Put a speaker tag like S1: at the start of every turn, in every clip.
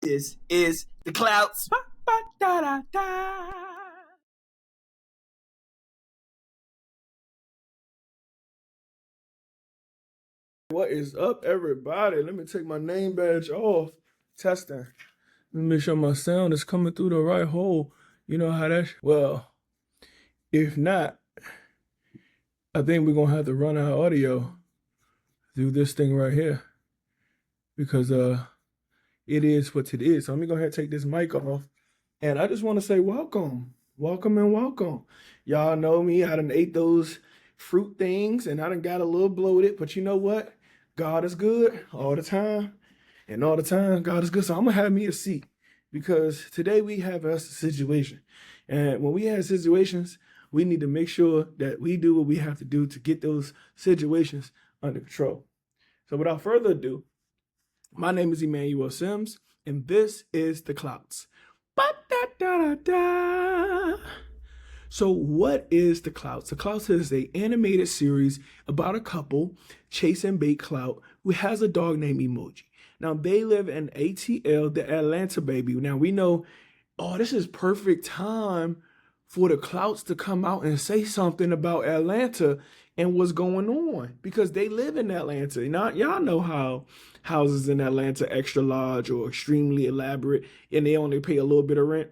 S1: This is the Clouts.
S2: What is up, everybody? Let me take my name badge off. Testing. Let me make sure my sound is coming through the right hole. You know how that... Well, if not, I think we're going to have to run our audio through this thing right here. Because it is what it is. So let me go ahead and take this mic off. And I just want to say welcome. Welcome and welcome. Y'all know me. I done ate those fruit things and I done got a little bloated. But you know what? God is good all the time. And all the time, God is good. So I'm going to have me a seat. Because today we have a situation. And when we have situations, we need to make sure that we do what we have to do to get those situations under control. So without further ado, my name is Emmanuel Simms, and this is the Clouts. So what is the Clouts? The Clouts is an animated series about a couple, Chase and Bate Clout, who has a dog named Emoji. Now they live in ATL, the Atlanta baby. Now we know, oh, this is perfect time for the Clouts to come out and say something about Atlanta and what's going on, because they live in Atlanta. Now, y'all know how houses in Atlanta extra large or extremely elaborate, and they only pay a little bit of rent.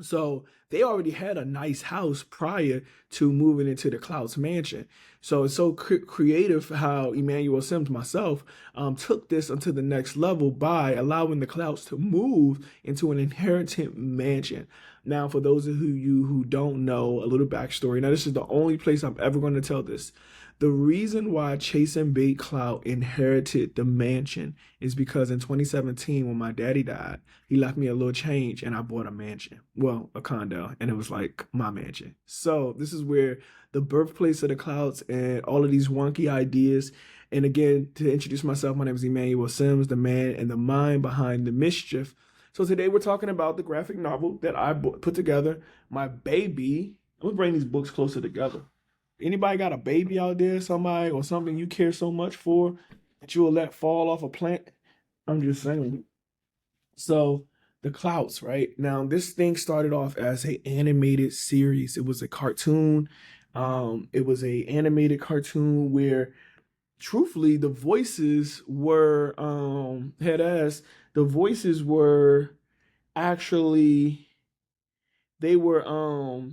S2: So they already had a nice house prior to moving into the Clouts mansion. So it's so creative how Emmanuel Simms, myself, took this onto the next level by allowing the Clouts to move into an inherited mansion. Now, for those of you who don't know, a little backstory. Now, this is the only place I'm ever going to tell this. The reason why Chase and Bate Clout inherited the mansion is because in 2017, when my daddy died, he left me a little change and I bought a mansion. Well, a condo, and it was like my mansion. So this is where the birthplace of the Clouts and all of these wonky ideas. And again, to introduce myself, my name is Emmanuel Simms, the man and the mind behind the mischief. So today we're talking about the graphic novel that I put together, my baby. I'm gonna bring these books closer together. Anybody got a baby out there, somebody or something you care so much for that you will let fall off a plant? I'm just saying. So the Clouts, right? Now this thing started off as an animated series. It was a cartoon. It was a animated cartoon where truthfully the voices were the voices were actually they were all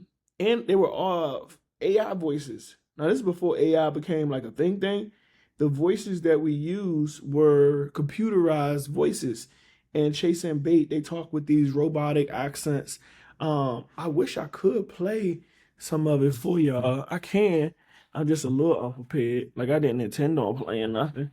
S2: AI voices. Now this is before AI became like a thing. The voices that we use were computerized voices. And Chase and Bate, they talk with these robotic accents. I wish I could play some of it for y'all. I can. I'm just a little unprepared. Like I didn't intend on playing nothing.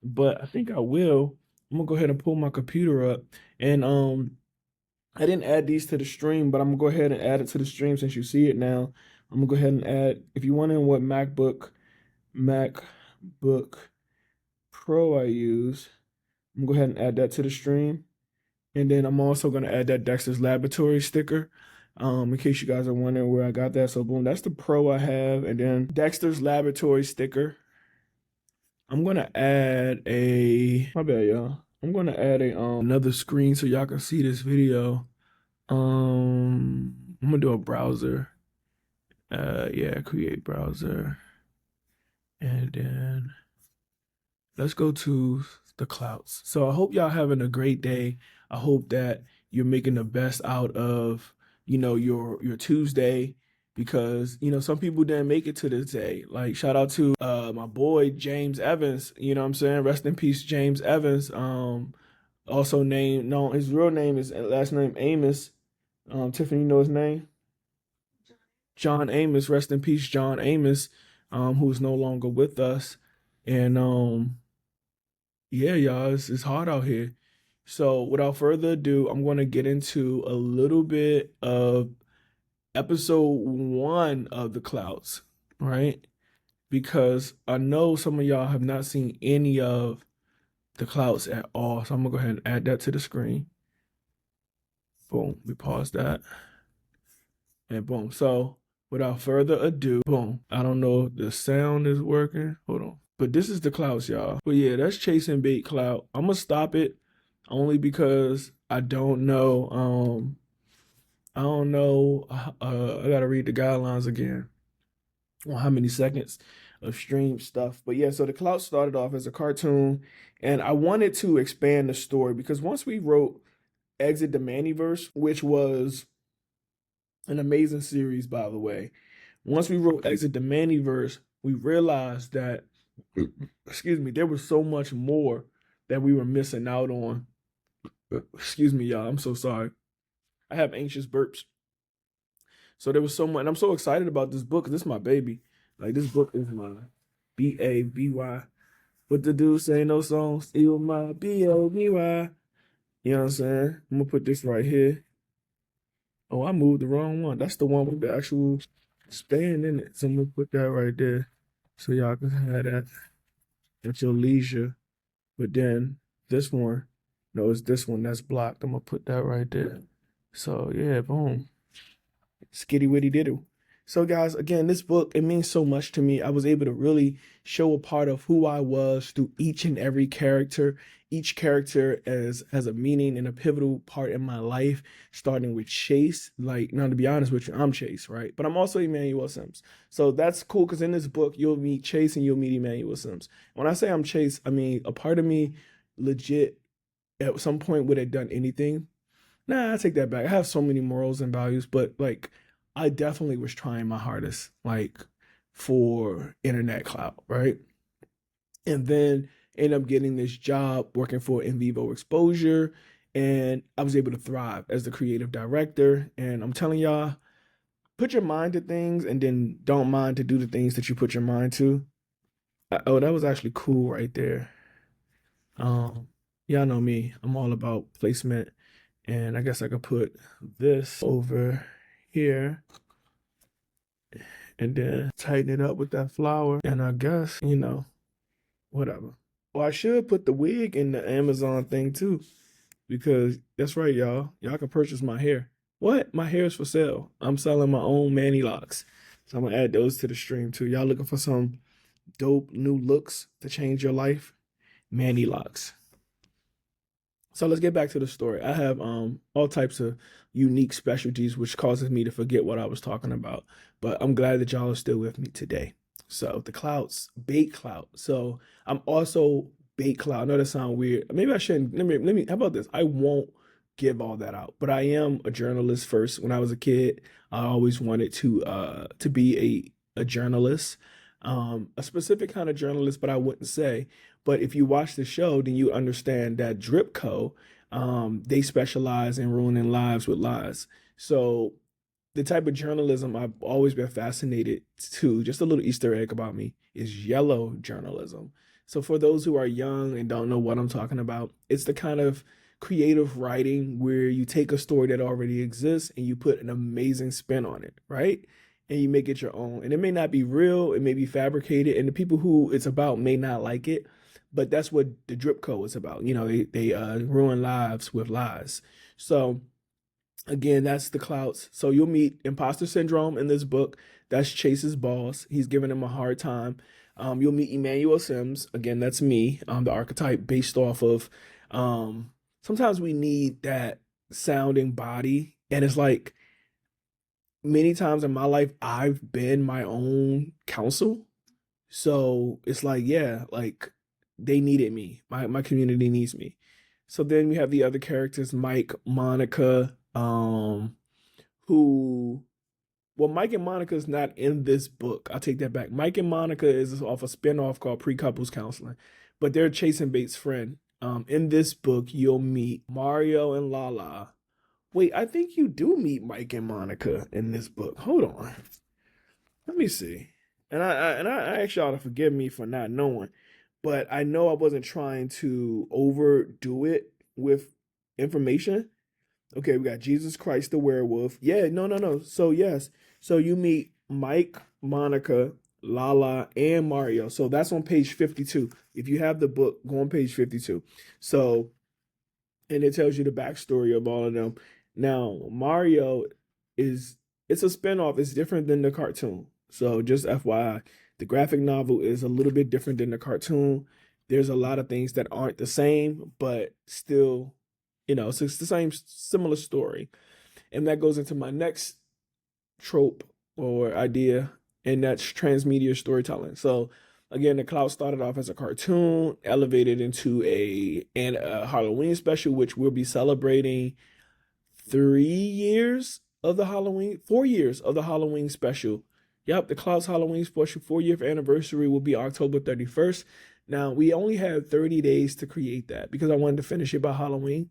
S2: But I think I will. I'm gonna go ahead and pull my computer up. And I didn't add these to the stream, but I'm gonna go ahead and add it to the stream since you see it now. I'm gonna go ahead and add, if you're wondering what MacBook Pro I use, I'm gonna go ahead and add that to the stream. And then I'm also gonna add that Dexter's Laboratory sticker, in case you guys are wondering where I got that. So boom, that's the Pro I have, and then Dexter's Laboratory sticker. I'm gonna add my bad, y'all. I'm gonna add another screen so y'all can see this video. I'm gonna do a browser. Yeah, create browser. And then let's go to the Clouts. So I hope y'all having a great day. I hope that you're making the best out of, your Tuesday, because, some people didn't make it to this day. Like shout out to my boy James Evans, you know what I'm saying? Rest in peace, James Evans. Also his real name is last name Amos. Tiffany, you know his name? John Amos, rest in peace, John Amos, who's no longer with us. And yeah, y'all, it's hard out here. So without further ado, I'm going to get into a little bit of episode 1 of the Clouts, right? Because I know some of y'all have not seen any of the Clouts at all. So I'm gonna go ahead and add that to the screen. Boom, we pause that. And boom, so without further ado, boom. I don't know if the sound is working. Hold on. But this is the Clouts, y'all. But yeah, that's Chase and Bate Clout. I'm gonna stop it only because I don't know. I don't know. I gotta read the guidelines again on how many seconds of stream stuff. But yeah, so the Clout started off as a cartoon, and I wanted to expand the story because once we wrote Exit the Maniverse, which was an amazing series, by the way. Once we wrote Exit the Maniverse, we realized that, excuse me, there was so much more that we were missing out on. Excuse me, y'all. I'm so sorry. I have anxious burps. So there was so much, and I'm so excited about this book. This is my baby. Like this book is my BABY. What the dude say? No songs. Even my BOBY. You know what I'm saying? I'm gonna put this right here. Oh, I moved the wrong one. That's the one with the actual span in it. So I'm gonna put that right there, so y'all can have that at your leisure. But then this one, no, it's this one that's blocked. I'm gonna put that right there. So yeah, boom. Skitty witty diddle. So guys, again, this book, it means so much to me. I was able to really show a part of who I was through each and every character. Each character has a meaning and a pivotal part in my life, starting with Chase. Like, now to be honest with you, I'm Chase, right? But I'm also Emmanuel Simms. So that's cool because in this book, you'll meet Chase and you'll meet Emmanuel Simms. When I say I'm Chase, I mean a part of me legit at some point would have done anything. Nah, I take that back. I have so many morals and values, but like I definitely was trying my hardest, like for internet clout, right? And then end up getting this job working for In Vivo Exposure, and I was able to thrive as the creative director. And I'm telling y'all, put your mind to things, and then don't mind to do the things that you put your mind to. Oh, that was actually cool right there. Um, y'all know me. I'm all about placement. And I guess I could put this over here and then tighten it up with that flower. And I guess, whatever. Well, I should put the wig in the Amazon thing too, because that's right, y'all. Y'all can purchase my hair. What? My hair is for sale. I'm selling my own Manny locks. So I'm gonna add those to the stream too. Y'all looking for some dope new looks to change your life? Manny locks. So let's get back to the story. I have all types of unique specialties, which causes me to forget what I was talking about. But I'm glad that y'all are still with me today. So the Clouts, Bate Clout. So I'm also Bate Clout. I know that sounds weird. Maybe I shouldn't. Let me. How about this? I won't give all that out. But I am a journalist first. When I was a kid, I always wanted to be a journalist, a specific kind of journalist, but I wouldn't say. But if you watch the show, then you understand that Drip Co. They specialize in ruining lives with lies. So the type of journalism I've always been fascinated to, just a little Easter egg about me, is yellow journalism. So for those who are young and don't know what I'm talking about, it's the kind of creative writing where you take a story that already exists and you put an amazing spin on it, right? And you make it your own. And it may not be real, it may be fabricated, and the people who it's about may not like it, but that's what the Drip Co is about. They ruin lives with lies. So again, that's the Clouts. So you'll meet imposter syndrome in this book. That's Chase's boss. He's giving him a hard time. You'll meet Emmanuel Simms. Again, that's me. The archetype based off of. Sometimes we need that sounding body, and it's like many times in my life I've been my own counsel. So it's like, yeah, like they needed me. My community needs me. So then we have the other characters, Mike, Monica, who well, Mike and Monica is not in this book. I'll take that back. Mike and Monica is off a spinoff called Pre-Couples Counseling, but they're Chase and Bate's friend. In this book, you'll meet Mario and Lala. Wait, I think you do meet Mike and Monica in this book. Hold on. Let me see. And I ask y'all to forgive me for not knowing, but I know I wasn't trying to overdo it with information. Okay, we got Jesus Christ the werewolf. Yeah, no, no, no. So yes, so you meet Mike, Monica, Lala, and Mario. So that's on page 52. If you have the book, go on page 52. So, and it tells you the backstory of all of them. Now, Mario is it's a spinoff. It's different than the cartoon. So just FYI, the graphic novel is a little bit different than the cartoon. there's a lot of things that aren't the same, but still, it's the same similar story. And that goes into my next trope or idea, and that's transmedia storytelling. So again, the Clout started off as a cartoon, elevated into a Halloween special, which we'll be celebrating 3 years of the Halloween, 4 years of the Halloween special. Yep, the Clouts Halloween special 4-year anniversary will be October 31st. Now, we only had 30 days to create that because I wanted to finish it by Halloween.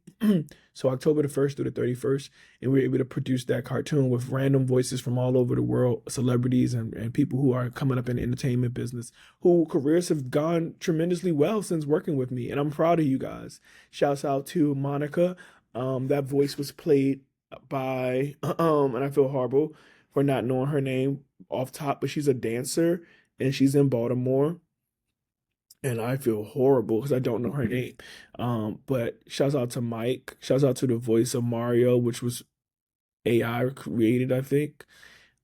S2: So October the 1st through the 31st, and we were able to produce that cartoon with random voices from all over the world, celebrities and people who are coming up in the entertainment business, whose careers have gone tremendously well since working with me. And I'm proud of you guys. Shouts out to Monica. That voice was played by, and I feel horrible for not knowing her name off top, but she's a dancer and she's in Baltimore. And I feel horrible because I don't know her name. But shouts out to Mike. Shouts out to the voice of Mario, which was AI created, I think.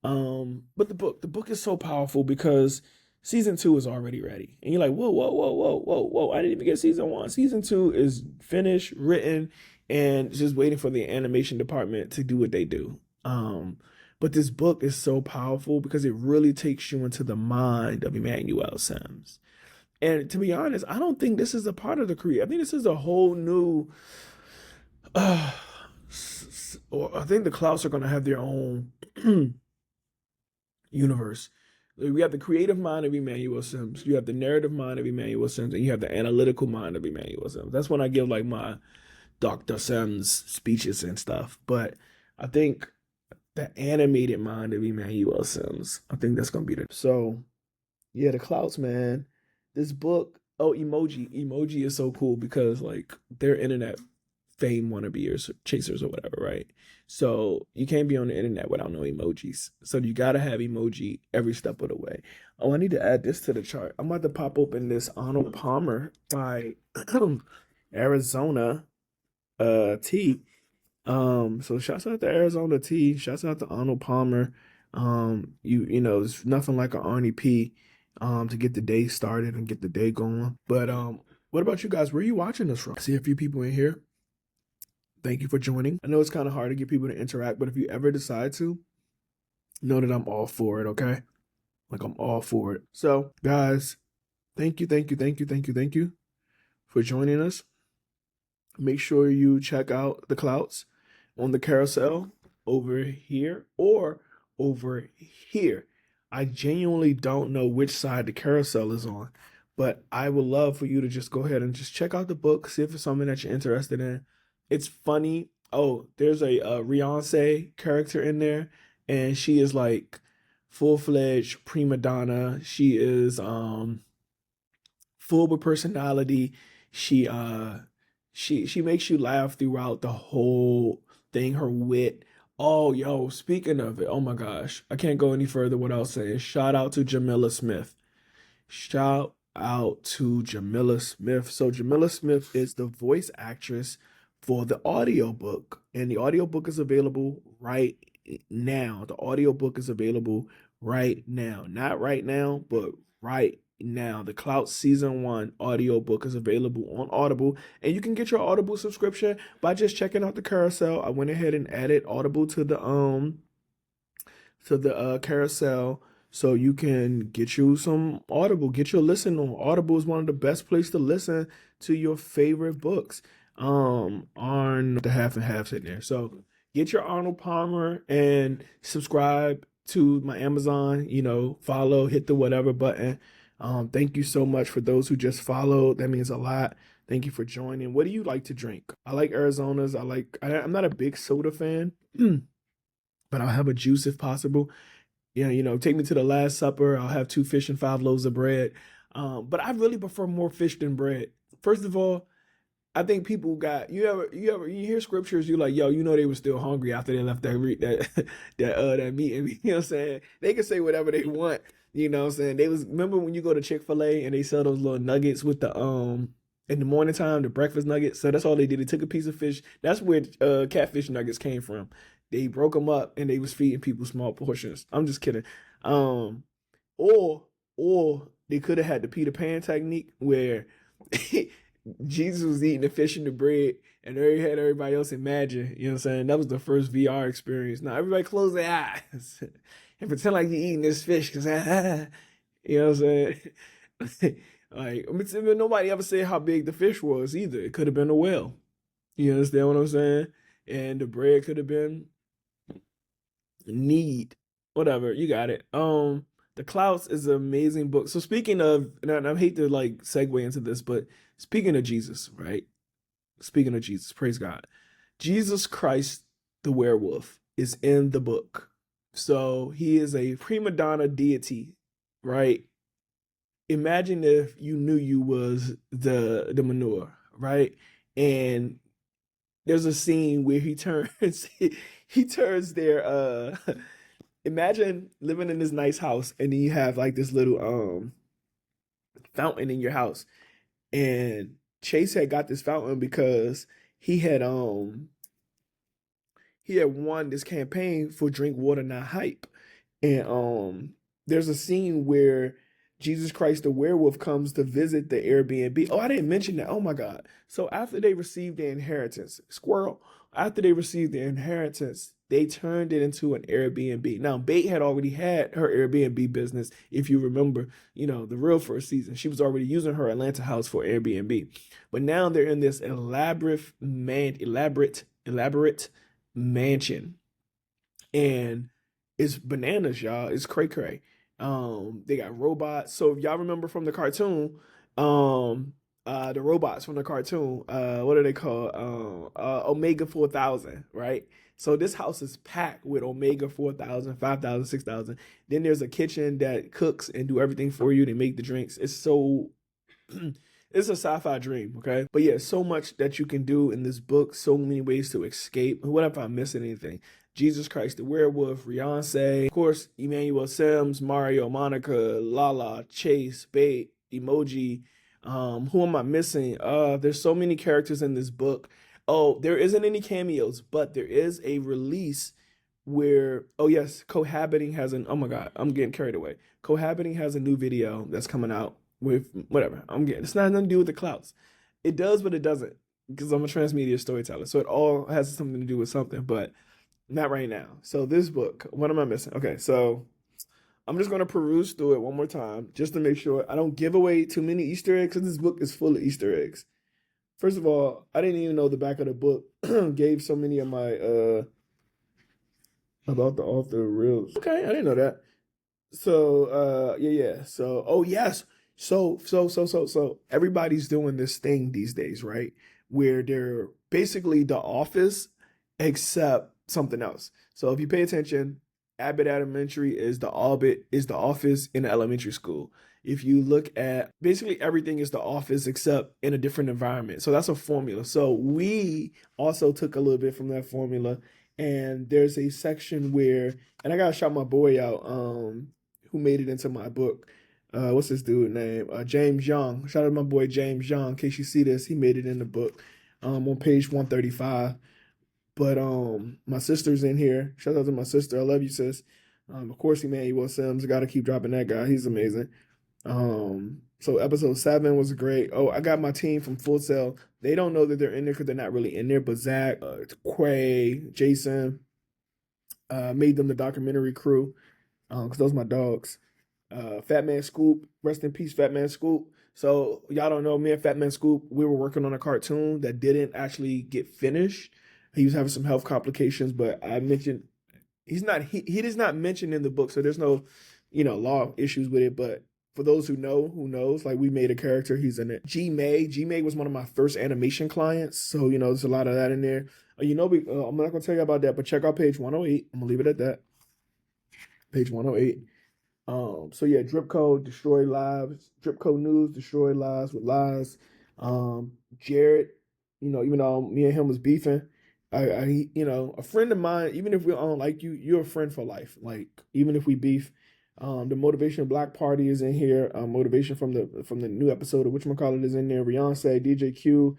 S2: But the book is so powerful because season 2 is already ready. And you're like, whoa, whoa, whoa, whoa, whoa, whoa. I didn't even get season 1. Season 2 is finished, written, and just waiting for the animation department to do what they do. But this book is so powerful because it really takes you into the mind of Emmanuel Simms. And to be honest, I don't think this is a part of the create. I think this is a whole new. I think the Clouts are going to have their own universe. We have the creative mind of Emmanuel Simms. You have the narrative mind of Emmanuel Simms, and you have the analytical mind of Emmanuel Simms. That's when I give like my Dr. Simms speeches and stuff. But I think the animated mind of Emmanuel Simms, I think that's going to be the. So, yeah, the Clouts, man. This book, Emoji is so cool because like they're internet fame wannabe chasers or whatever, right? So you can't be on the internet without no emojis. So you gotta have emoji every step of the way. Oh, I need to add this to the chart. I'm about to pop open this Arnold Palmer by Arizona tea. So shouts out to Arizona tea. Shouts out to Arnold Palmer. It's nothing like an Arnie P. To get the day started and get the day going. But what about you guys? Where are you watching this from? I see a few people in here. Thank you for joining. I know it's kind of hard to get people to interact, but if you ever decide to, know that I'm all for it, okay? Like I'm all for it. So, guys, thank you for joining us. Make sure you check out the Clouts on the carousel over here or over here. I genuinely don't know which side the carousel is on, but I would love for you to just go ahead and just check out the book, see if it's something that you're interested in. It's funny. Oh, there's a Beyonce character in there, and she is like full-fledged prima donna. She is full with personality. She makes you laugh throughout the whole thing. Her wit. Oh, yo, speaking of it, oh my gosh, I can't go any further without saying shout out to Jamila Smith. Shout out to Jamila Smith. So Jamila Smith is the voice actress for the audiobook, and the audiobook is available right now. The audiobook is available right now. Not right now, but right now. The Clout Season 1 audiobook is available on Audible, and you can get your Audible subscription by just checking out the carousel. I went ahead and added Audible to the carousel, so you can get you some Audible, get your listen on. Audible is one of the best places to listen to your favorite books. On the half and half sitting there. So get your Arnold Palmer and subscribe to my Amazon, follow, hit the whatever button. Thank you so much for those who just followed. That means a lot. Thank you for joining. What do you like to drink? I like Arizona's. I'm not a big soda fan, but I'll have a juice if possible. Yeah, take me to the Last Supper. I'll have 2 fish and 5 loaves of bread. But I really prefer more fish than bread. First of all, I think people got you hear scriptures, you're like, yo, they were still hungry after they left that meat. You know what I'm saying? They can say whatever they want, you know what I'm saying? They was remember when you go to Chick-fil-A and they sell those little nuggets with the in the morning time, the breakfast nuggets. So that's all they did. They took a piece of fish. That's where catfish nuggets came from. They broke them up and they was feeding people small portions. I'm just kidding. Or they could have had the Peter Pan technique where Jesus was eating the fish and the bread, and they had everybody else imagine. You know what I'm saying? That was the first VR experience. Now everybody close their eyes and pretend like you're eating this fish, because you know what I'm saying? Like, I mean, nobody ever said how big the fish was either. It could have been a whale. You understand what I'm saying? And the bread could have been need, whatever. You got it. The Clouts is an amazing book. So speaking of, and I hate to like segue into this, but speaking of Jesus, right? Speaking of Jesus, praise God. Jesus Christ, the werewolf, is in the book. So he is a prima donna deity, right? Imagine if you knew you was the manure, right? And there's a scene where he turns he turns their imagine living in this nice house, and then you have like this little fountain in your house. And Chase had got this fountain because he had he had won this campaign for Drink Water Not Hype. And there's a scene where Jesus Christ the werewolf comes to visit the Airbnb. Oh, I didn't mention that. Oh my God. So after they received their inheritance, squirrel, after they received their inheritance, they turned it into an Airbnb. Now, Bate had already had her Airbnb business. If you remember, you know, the real first season, she was already using her Atlanta house for Airbnb. But now they're in this elaborate mansion. And it's bananas, y'all. It's cray cray. They got robots. So if y'all remember from the cartoon, the robots from the cartoon, what are they called? Omega 4000, right? So this house is packed with Omega 4000, 5000, 6000. Then there's a kitchen that cooks and do everything for you. They make the drinks. It's so it's a sci-fi dream, okay? But yeah, so much that you can do in this book, so many ways to escape. What if I'm missing anything? Jesus Christ the Werewolf, Beyonce, of course, Emmanuel Simms, Mario, Monica, Lala, Chase, Bate, Emoji. Who am I missing? There's so many characters in this book. Oh, there isn't any cameos, but there is a release where, oh yes, Cohabiting has an, oh my God, I'm getting carried away. Cohabiting has a new video that's coming out with whatever. It's not nothing to do with the Clouts. It does, but it doesn't, because I'm a transmedia storyteller. So it all has something to do with something, but not right now. So this book, what am I missing? Okay, so I'm just gonna peruse through it one more time just to make sure I don't give away too many Easter eggs, because this book is full of Easter eggs. First of all, I didn't even know the back of the book gave so many of my about the author reels. Okay, I didn't know that. So yeah. So oh yes. So everybody's doing this thing these days, right? Where they're basically the office except something else. So if you pay attention, Abbott Elementary is the office in the elementary school. If you look at, basically everything is the office except in a different environment. So that's a formula. So we also took a little bit from that formula, and there's a section where, and I gotta shout my boy out, who made it into my book. What's this dude name? James Young. Shout out to my boy James Young. In case you see this, he made it in the book. On page 135. But my sister's in here. Shout out to my sister. I love you, sis. Of course, Emmanuel Simms. Got to keep dropping that guy. He's amazing. So episode 7 was great. Oh, I got my team from Full Sail. They don't know that they're in there because they're not really in there. But Zach, Quay, Jason, made them the documentary crew. Because those are my dogs. Fat Man Scoop, rest in peace, Fat Man Scoop. So y'all don't know, me and Fat Man Scoop, we were working on a cartoon that didn't actually get finished. He was having some health complications, but I mentioned he is not mentioned in the book, so there's no, law issues with it. But for those who know, who knows, like, we made a character, he's in it. G May was one of my first animation clients, so there's a lot of that in there. I'm not gonna tell you about that, but check out page 108. I'm gonna leave it at that. Page 108. So yeah, Drip Code, Destroy Lives, Drip Code News, Destroy Lives with Lies. Jared, even though me and him was beefing, a friend of mine, even if we don't like you, you're a friend for life. Like, even if we beef, the Motivation Black Party is in here. Motivation from the new episode of whatchamacallit is in there. Beyonce, DJ Q,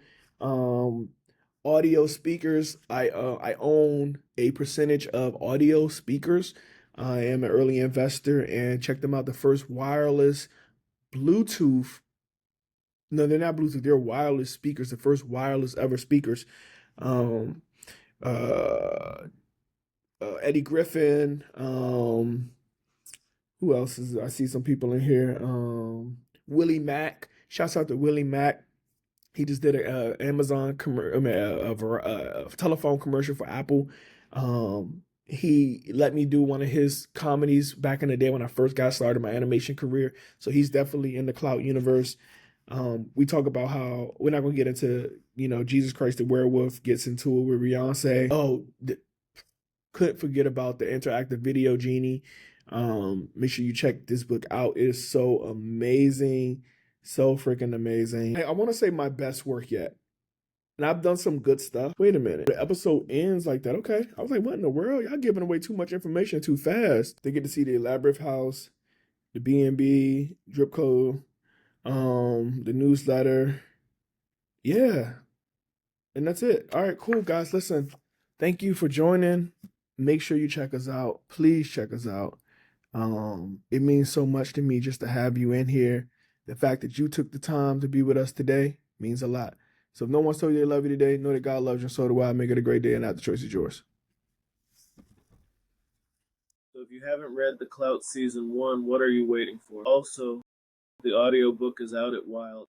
S2: audio speakers. I own a percentage of audio speakers. I am an early investor, and check them out. The first wireless Bluetooth No, they're not Bluetooth. They're wireless speakers, the first wireless ever speakers. Um, uh, Eddie Griffin. Who else is? I see some people in here. Willie Mack. Shouts out to Willie Mack. He just did a Amazon a telephone commercial for Apple. He let me do one of his comedies back in the day when I first got started my animation career. So he's definitely in the Clout universe. We talk about how we're not gonna get into Jesus Christ the Werewolf gets into it with Beyonce. Oh, couldn't forget about the interactive video genie. Make sure you check this book out. It is so amazing, so freaking amazing. I want to say my best work yet. And I've done some good stuff. Wait a minute. The episode ends like that. Okay. I was like, what in the world? Y'all giving away too much information too fast. They get to see the elaborate house, the B&B, drip code, the newsletter. Yeah. And that's it. All right, cool, guys. Listen, thank you for joining. Make sure you check us out. Please check us out. It means so much to me just to have you in here. The fact that you took the time to be with us today means a lot. So if no one's told you they love you today, know that God loves you, and so do I. Make it a great day, and now the choice is yours.
S3: So if you haven't read The Clout Season 1, what are you waiting for? Also, the audiobook is out at Wild.